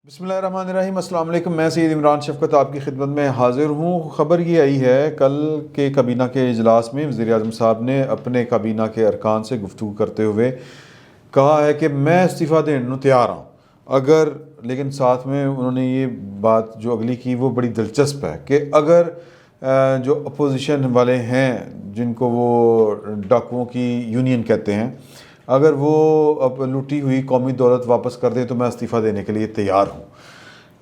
بسم اللہ الرحمن الرحیم۔ السلام علیکم، میں سید عمران شفقت آپ کی خدمت میں حاضر ہوں۔ خبر یہ آئی ہے کل کے کابینہ کے اجلاس میں وزیر اعظم صاحب نے اپنے کابینہ کے ارکان سے گفتگو کرتے ہوئے کہا ہے کہ میں استعفیٰ دینے تیار ہوں اگر، لیکن ساتھ میں انہوں نے یہ بات جو اگلی کی وہ بڑی دلچسپ ہے کہ اگر جو اپوزیشن والے ہیں جن کو وہ ڈاکوؤں کی یونین کہتے ہیں، اگر وہ اب لوٹی ہوئی قومی دولت واپس کر دیں تو میں استعفیٰ دینے کے لیے تیار ہوں۔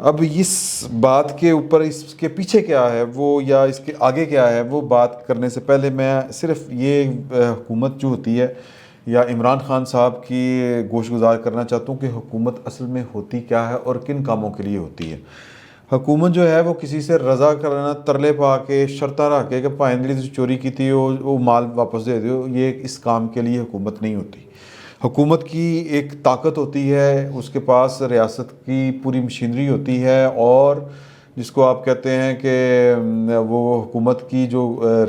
اب اس بات کے اوپر اس کے پیچھے کیا ہے وہ، یا اس کے آگے کیا ہے وہ بات کرنے سے پہلے میں صرف یہ حکومت جو ہوتی ہے یا عمران خان صاحب کی گوش گزار کرنا چاہتا ہوں کہ حکومت اصل میں ہوتی کیا ہے اور کن کاموں کے لیے ہوتی ہے۔ حکومت جو ہے وہ کسی سے رضا کرنا، ترلے پا کے شرطاں رکھ کے کہ پائندلی سے چوری کی تھی وہ مال واپس دے دو، یہ اس کام کے لیے حکومت نہیں ہوتی۔ حکومت کی ایک طاقت ہوتی ہے، اس کے پاس ریاست کی پوری مشینری ہوتی ہے، اور جس کو آپ کہتے ہیں کہ وہ حکومت کی جو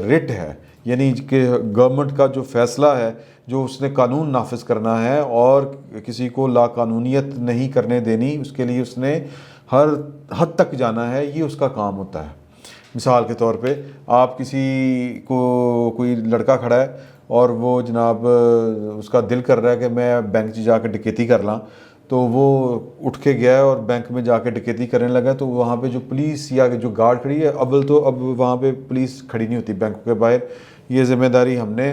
رٹ ہے، یعنی کہ گورنمنٹ کا جو فیصلہ ہے، جو اس نے قانون نافذ کرنا ہے اور کسی کو لا قانونیت نہیں کرنے دینی، اس کے لیے اس نے ہر حد تک جانا ہے، یہ اس کا کام ہوتا ہے۔ مثال کے طور پہ آپ کسی کو کوئی لڑکا کھڑا ہے اور وہ جناب اس کا دل کر رہا ہے کہ میں بینک جا کے ڈکیتی کر لاں، تو وہ اٹھ کے گیا اور بینک میں جا کے ڈکیتی کرنے لگا، تو وہاں پہ جو پولیس یا جو گارڈ کھڑی ہے، اول تو اب وہاں پہ پولیس کھڑی نہیں ہوتی بینک کے باہر، یہ ذمہ داری ہم نے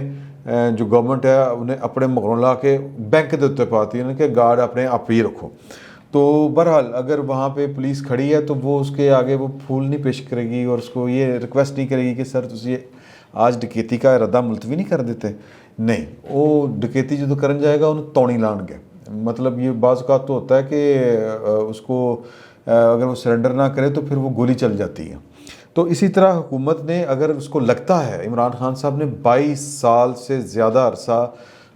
جو گورنمنٹ ہے انہیں اپنے مغروں لا کے بینک کے دیتے پاتی ہے کہ گارڈ اپنے آپ ہی رکھو۔ تو بہرحال اگر وہاں پہ پولیس کھڑی ہے تو وہ اس کے آگے وہ پھول نہیں پیش کرے گی اور اس کو یہ ریکویسٹ نہیں کرے گی کہ سر تسی آج ڈکیتی کا ارادہ ملتوی نہیں کر دیتے، نہیں، وہ ڈکیتی جو کرن جائے گا انہوں توڑی لان گے۔ مطلب یہ بعض اوقات تو ہوتا ہے کہ اس کو اگر وہ سرنڈر نہ کرے تو پھر وہ گولی چل جاتی ہے۔ تو اسی طرح حکومت نے اگر اس کو لگتا ہے، عمران خان صاحب نے 22 سال سے زیادہ عرصہ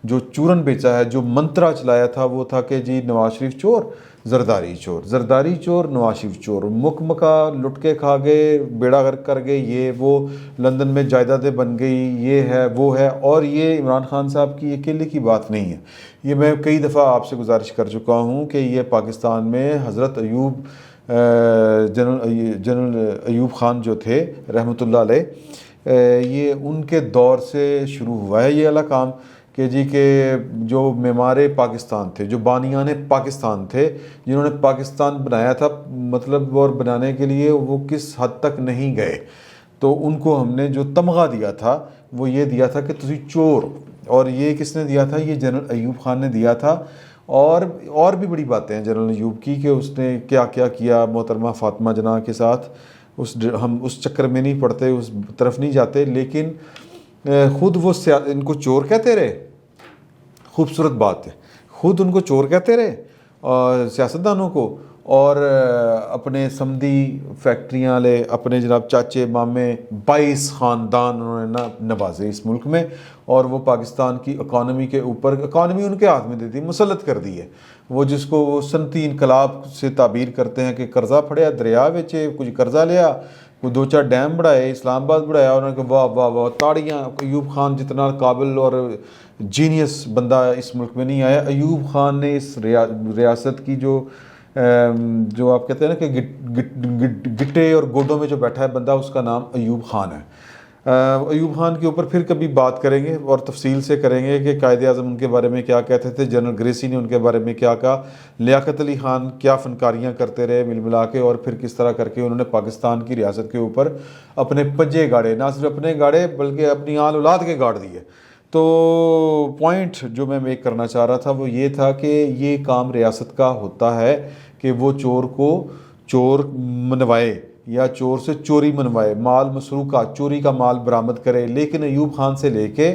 جو چورن بیچا ہے، جو منترا چلایا تھا وہ تھا کہ جی نواز شریف چور، زرداری چور، زرداری چور، نواز شریف چور، مک مکا لٹ کے کھا گئے، بیڑا غرق کر گئے، یہ وہ لندن میں جائیدادیں بن گئی، یہ ہے وہ ہے۔ اور یہ عمران خان صاحب کی اکیلے کی بات نہیں ہے، یہ میں کئی دفعہ آپ سے گزارش کر چکا ہوں کہ یہ پاکستان میں حضرت ایوب جنرل ایوب خان جو تھے رحمۃ اللہ علیہ، یہ ان کے دور سے شروع ہوا ہے یہ والا کام کہ جی کہ جو معمار پاکستان تھے، جو بانیان پاکستان تھے، جنہوں نے پاکستان بنایا تھا، مطلب اور بنانے کے لیے وہ کس حد تک نہیں گئے، تو ان کو ہم نے جو تمغہ دیا تھا وہ یہ دیا تھا کہ تسی چور، اور یہ کس نے دیا تھا؟ یہ جنرل ایوب خان نے دیا تھا۔ اور بھی بڑی باتیں ہیں جنرل ایوب کی کہ اس نے کیا کیا کیا محترمہ فاطمہ جناح کے ساتھ، ہم اس چکر میں نہیں پڑتے، اس طرف نہیں جاتے، لیکن خود وہ ان کو چور کہتے رہے، خوبصورت بات ہے، خود ان کو چور کہتے رہے اور سیاستدانوں کو، اور اپنے سمدھی فیکٹریاں لے، اپنے جناب چاچے مامے 22 خاندان انہوں نے نوازے اس ملک میں، اور وہ پاکستان کی اکانومی کے اوپر، اکانومی ان کے ہاتھ میں دیتی، مسلط کر دی ہے۔ وہ جس کو وہ صنعتی انقلاب سے تعبیر کرتے ہیں کہ قرضہ پھڑیا، دریا ویچے، کچھ قرضہ لیا، کوئی 2-4 ڈیم بڑھائے، اسلام آباد بڑھایا، انہوں نے کہا واہ واہ واہ تاڑیاں، ایوب خان جتنا قابل اور جینیس بندہ اس ملک میں نہیں آیا۔ ایوب خان نے اس ریاست کی جو آپ کہتے ہیں نا کہ گٹے اور گوڈوں میں جو بیٹھا ہے بندہ، اس کا نام ایوب خان ہے۔ ایوب خان کے اوپر پھر کبھی بات کریں گے اور تفصیل سے کریں گے کہ قائد اعظم ان کے بارے میں کیا کہتے تھے، جنرل گریسی نے ان کے بارے میں کیا کہا، لیاقت علی خان کیا فنکاریاں کرتے رہے مل ملا کے، اور پھر کس طرح کر کے انہوں نے پاکستان کی ریاست کے اوپر اپنے پنجے گاڑے، نہ صرف اپنے گاڑے بلکہ اپنی آل اولاد کے گاڑ دیے۔ تو پوائنٹ جو میں میک کرنا چاہ رہا تھا وہ یہ تھا کہ یہ کام ریاست کا ہوتا ہے کہ وہ چور کو چور منوائے یا چور سے چوری منوائے، مال مسروقہ چوری کا مال برآمد کرے۔ لیکن ایوب خان سے لے کے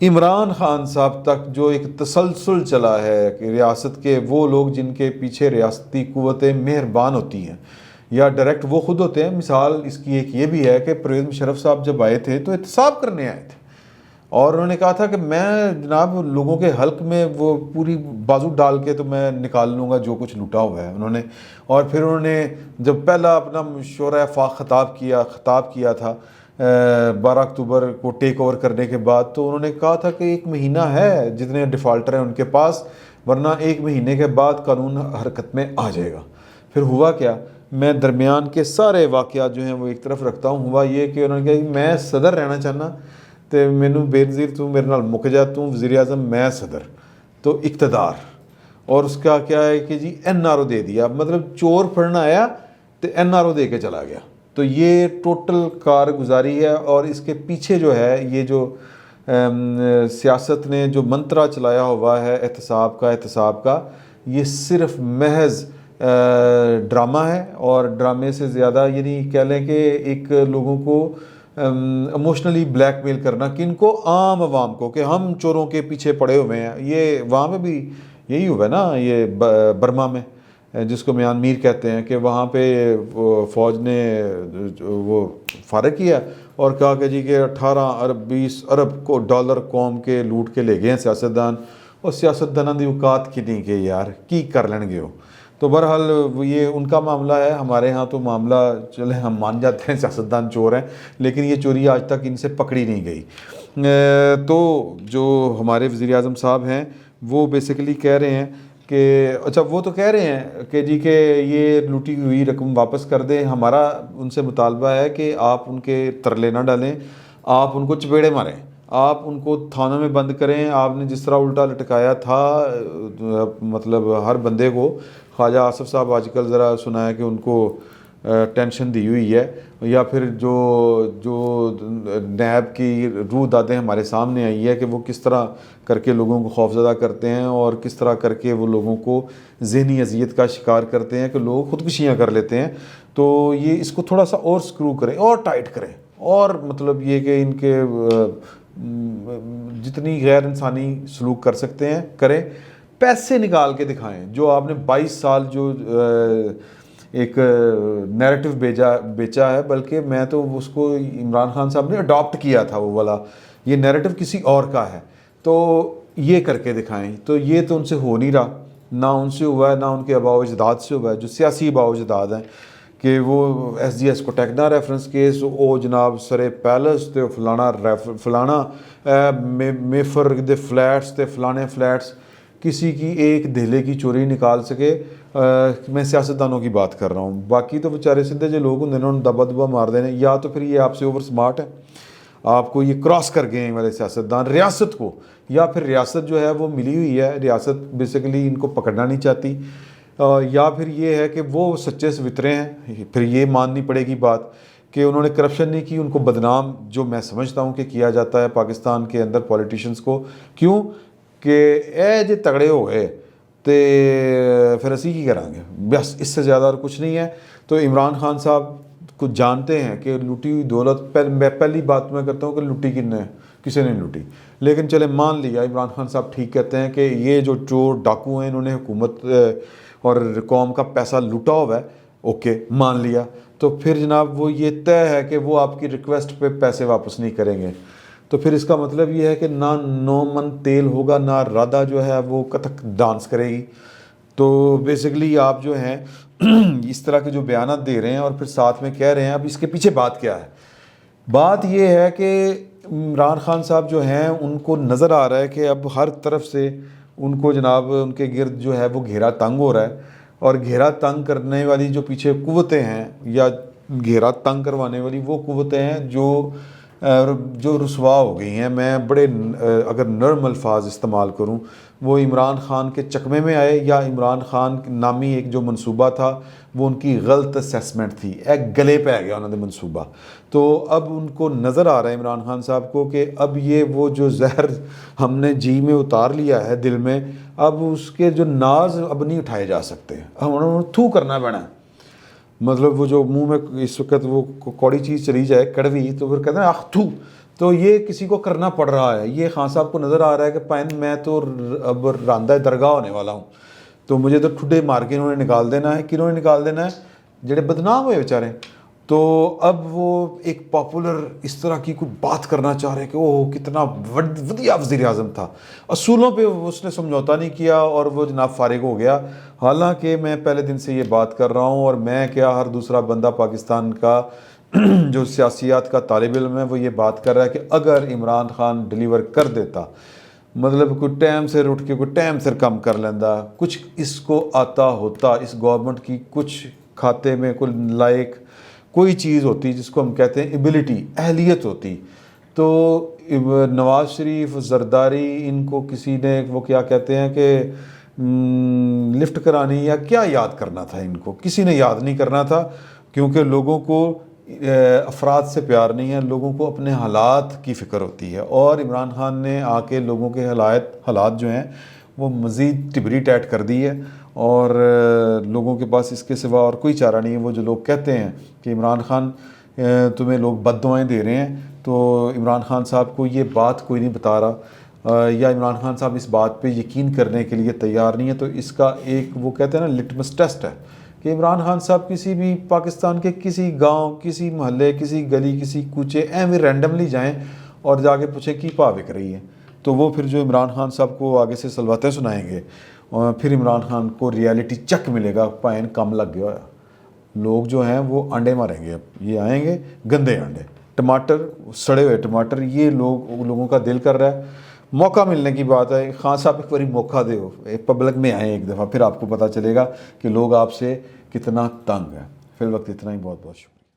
عمران خان صاحب تک جو ایک تسلسل چلا ہے کہ ریاست کے وہ لوگ جن کے پیچھے ریاستی قوتیں مہربان ہوتی ہیں یا ڈائریکٹ وہ خود ہوتے ہیں۔ مثال اس کی ایک یہ بھی ہے کہ پرویز مشرف صاحب جب آئے تھے تو احتساب کرنے آئے تھے، اور انہوں نے کہا تھا کہ میں جناب لوگوں کے حلق میں وہ پوری بازو ڈال کے تو میں نکال لوں گا جو کچھ لوٹا ہوا ہے انہوں نے۔ اور پھر انہوں نے جب پہلا اپنا شورۂ آفاق خطاب کیا تھا 12 اکتوبر کو ٹیک اوور کرنے کے بعد، تو انہوں نے کہا تھا کہ 1 مہینہ ہے، جتنے ڈیفالٹر ہیں ان کے پاس ورنہ 1 مہینے کے بعد قانون حرکت میں آ جائے گا۔ پھر ہوا کیا، میں درمیان کے سارے واقعات جو ہیں وہ ایک طرف رکھتا ہوں۔ ہوا یہ کہ انہوں نے کہا کہ میں صدر رہنا چاہنا تو مینوں بے نظیر تو میرے نال مک جا، تو وزیر اعظم میں صدر تو اقتدار، اور اس کا کیا ہے کہ جی NRO دے دیا، مطلب چور پھڑنا آیا تو NRO دے کے چلا گیا۔ تو یہ ٹوٹل کارگزاری ہے، اور اس کے پیچھے جو ہے یہ جو سیاست نے جو منترا چلایا ہوا ہے احتساب کا، یہ صرف محض ڈرامہ ہے، اور ڈرامے سے زیادہ یعنی کہہ لیں کہ ایک لوگوں کو ایموشنلی بلیک میل کرنا، کن کو؟ عام عوام کو، کہ ہم چوروں کے پیچھے پڑے ہوئے ہیں۔ یہ وہاں پہ بھی یہی ہوا نا، یہ برما میں جس کو میانمار کہتے ہیں، کہ وہاں پہ فوج نے وہ فارغ کیا اور کہا کہ جی کہ 18 ارب 20 ارب کو ڈالر قوم کے لوٹ کے لے گئے ہیں سیاستدان، اور سیاستدانوں دی اوقات کی نہیں کہ یار کی کر لیں گے ہو۔ تو بہرحال یہ ان کا معاملہ ہے، ہمارے ہاں تو معاملہ چلے ہم مان جاتے ہیں سیاستدان چور ہیں، لیکن یہ چوری آج تک ان سے پکڑی نہیں گئی۔ تو جو ہمارے وزیر اعظم صاحب ہیں وہ بیسیکلی کہہ رہے ہیں کہ اچھا، وہ تو کہہ رہے ہیں کہ جی کہ یہ لوٹی ہوئی رقم واپس کر دیں۔ ہمارا ان سے مطالبہ ہے کہ آپ ان کے ترلے نہ ڈالیں، آپ ان کو چپیڑے ماریں، آپ ان کو تھانوں میں بند کریں۔ آپ نے جس طرح الٹا لٹکایا تھا مطلب ہر بندے کو، خواجہ آصف صاحب آج کل ذرا سنا ہے کہ ان کو ٹینشن دی ہوئی ہے، یا پھر جو نیب کی روح دادیں ہمارے سامنے آئی ہے کہ وہ کس طرح کر کے لوگوں کو خوفزدہ کرتے ہیں، اور کس طرح کر کے وہ لوگوں کو ذہنی اذیت کا شکار کرتے ہیں کہ لوگ خودکشیاں کر لیتے ہیں۔ تو یہ اس کو تھوڑا سا اور سکرو کریں اور ٹائٹ کریں، اور مطلب یہ کہ ان کے جتنی غیر انسانی سلوک کر سکتے ہیں کریں، پیسے نکال کے دکھائیں۔ جو آپ نے 22 سال جو ایک نیریٹو بیچا ہے، بلکہ میں تو اس کو عمران خان صاحب نے اڈاپٹ کیا تھا، وہ والا یہ نیریٹو کسی اور کا ہے، تو یہ کر کے دکھائیں۔ تو یہ تو ان سے ہو نہیں رہا، نہ ان سے ہوا ہے، نہ ان کے آباء و اجداد سے ہوا ہے، جو سیاسی آباء و اجداد ہیں، کہ وہ SGS کو ٹیکنا ریفرنس کیس او جناب سرے پیلس تے فلانا میفر دے فلیٹس تے فلانے فلیٹس، کسی کی ایک دہلے کی چوری نکال سکے۔ میں سیاستدانوں کی بات کر رہا ہوں، باقی تو بیچارے سیدھے جو لوگ ہوں انہوں نے دبا مار دینے، یا تو پھر یہ آپ سے اوور سمارٹ ہے، آپ کو یہ کراس کر گئے ہیں والے سیاستدان ریاست کو، یا پھر ریاست جو ہے وہ ملی ہوئی ہے، ریاست بیسیکلی ان کو پکڑنا نہیں چاہتی، یا پھر یہ ہے کہ وہ سچے سوترے ہیں۔ پھر یہ ماننی پڑے گی بات کہ انہوں نے کرپشن نہیں کی، ان کو بدنام جو میں سمجھتا ہوں کہ کیا جاتا ہے پاکستان کے اندر پولیٹیشنز کو، کیوں کہ اے جے تگڑے ہو گئے تے پھر اسی کی کریں گے، بس اس سے زیادہ اور کچھ نہیں ہے۔ تو عمران خان صاحب کو جانتے ہیں کہ لوٹی ہوئی دولت، پہلی بات میں کرتا ہوں کہ لوٹی کن ہے، کسی نے لوٹی، لیکن چلے مان لیا عمران خان صاحب ٹھیک کہتے ہیں کہ یہ جو چور ڈاکو ہیں انہوں نے حکومت اور قوم کا پیسہ لوٹا ہوا ہے، اوکے مان لیا، تو پھر جناب وہ یہ طے ہے کہ وہ آپ کی ریکویسٹ پہ پیسے واپس نہیں کریں گے۔ تو پھر اس کا مطلب یہ ہے کہ نہ 9 من تیل ہوگا، نہ رادہ جو ہے وہ کتھک ڈانس کرے گی۔ تو بیسیکلی آپ جو ہیں اس طرح کے جو بیانات دے رہے ہیں، اور پھر ساتھ میں کہہ رہے ہیں، اب اس کے پیچھے بات کیا ہے؟ بات یہ ہے کہ عمران خان صاحب جو ہیں ان کو نظر آ رہا ہے کہ اب ہر طرف سے ان کو جناب ان کے گرد جو ہے وہ گھیرا تنگ ہو رہا ہے، اور گھیرا تنگ کرنے والی جو پیچھے قوتیں ہیں، یا گھیرا تنگ کروانے والی وہ قوتیں ہیں جو رسوا ہو گئی ہیں۔ میں بڑے اگر نرم الفاظ استعمال کروں، وہ عمران خان کے چکمے میں آئے، یا عمران خان نامی ایک جو منصوبہ تھا وہ ان کی غلط اسیسمنٹ تھی، ایک گلے پہ آ گیا انہوں نے منصوبہ۔ تو اب ان کو نظر آ رہا ہے عمران خان صاحب کو کہ اب یہ وہ جو زہر ہم نے جی میں اتار لیا ہے دل میں، اب اس کے جو ناز اب نہیں اٹھائے جا سکتے، اب انہوں نے تھو کرنا پڑنا ہے۔ مطلب وہ جو منہ میں اس وقت وہ کوڑی چیز چلی جائے کڑوی، تو پھر کہتے ہیں آخ تھو، تو یہ کسی کو کرنا پڑ رہا ہے۔ یہ خان صاحب کو نظر آ رہا ہے کہ پائن میں تو اب راندہ درگاہ ہونے والا ہوں، تو مجھے تو ٹھڈے مار کے انہوں نے نکال دینا ہے۔ کنہوں نے نکال دینا ہے؟ جڑے بدنام ہوئے بیچارے۔ تو اب وہ ایک پاپولر اس طرح کی کوئی بات کرنا چاہ رہے کہ اوہ کتنا ودیا وزیر اعظم تھا، اصولوں پہ اس نے سمجھوتا نہیں کیا، اور وہ جناب فارغ ہو گیا۔ حالانکہ میں پہلے دن سے یہ بات کر رہا ہوں، اور میں کیا ہر دوسرا بندہ پاکستان کا جو سیاسیات کا طالب علم ہے وہ یہ بات کر رہا ہے کہ اگر عمران خان ڈیلیور کر دیتا مطلب کوئی ٹائم سے اٹھ کے کوئی ٹائم سے کم کر لینا، کچھ اس کو آتا ہوتا، اس گورنمنٹ کی کچھ کھاتے میں کوئی لائق کوئی چیز ہوتی جس کو ہم کہتے ہیں ایبلٹی، اہلیت ہوتی، تو نواز شریف، زرداری، ان کو کسی نے وہ کیا کہتے ہیں کہ لفٹ کرانی یا کیا یاد کرنا تھا، ان کو کسی نے یاد نہیں کرنا تھا، کیونکہ لوگوں کو افراد سے پیار نہیں ہے، لوگوں کو اپنے حالات کی فکر ہوتی ہے، اور عمران خان نے آ کے لوگوں کے حالات جو ہیں وہ مزید ٹبری ٹیٹ کر دی ہے، اور لوگوں کے پاس اس کے سوا اور کوئی چارہ نہیں ہے۔ وہ جو لوگ کہتے ہیں کہ عمران خان تمہیں لوگ بد دعائیں دے رہے ہیں، تو عمران خان صاحب کو یہ بات کوئی نہیں بتا رہا، یا عمران خان صاحب اس بات پہ یقین کرنے کے لیے تیار نہیں ہے، تو اس کا ایک وہ کہتے ہیں نا لٹمس ٹیسٹ ہے کہ عمران خان صاحب کسی بھی پاکستان کے کسی گاؤں، کسی محلے، کسی گلی، کسی کوچے ایویں رینڈملی جائیں اور جا کے پوچھیں کی پا بک رہی ہے، تو وہ پھر جو عمران خان صاحب کو آگے سے سلواتیں سنائیں گے، اور پھر عمران خان کو ریالٹی چک ملے گا، پائن کم لگ گیا ہوا۔ لوگ جو ہیں وہ انڈے ماریں گے، اب یہ آئیں گے گندے انڈے، ٹماٹر، سڑے ہوئے ٹماٹر، یہ لوگوں کا دل کر رہا ہے۔ موقع ملنے کی بات ہے، خان صاحب ایک باری موقع دو، پبلک میں آئیں ایک دفعہ، پھر آپ کو پتہ چلے گا کہ لوگ آپ سے کتنا تنگ ہیں۔ فی الوقت اتنا ہی، بہت بہت شکریہ۔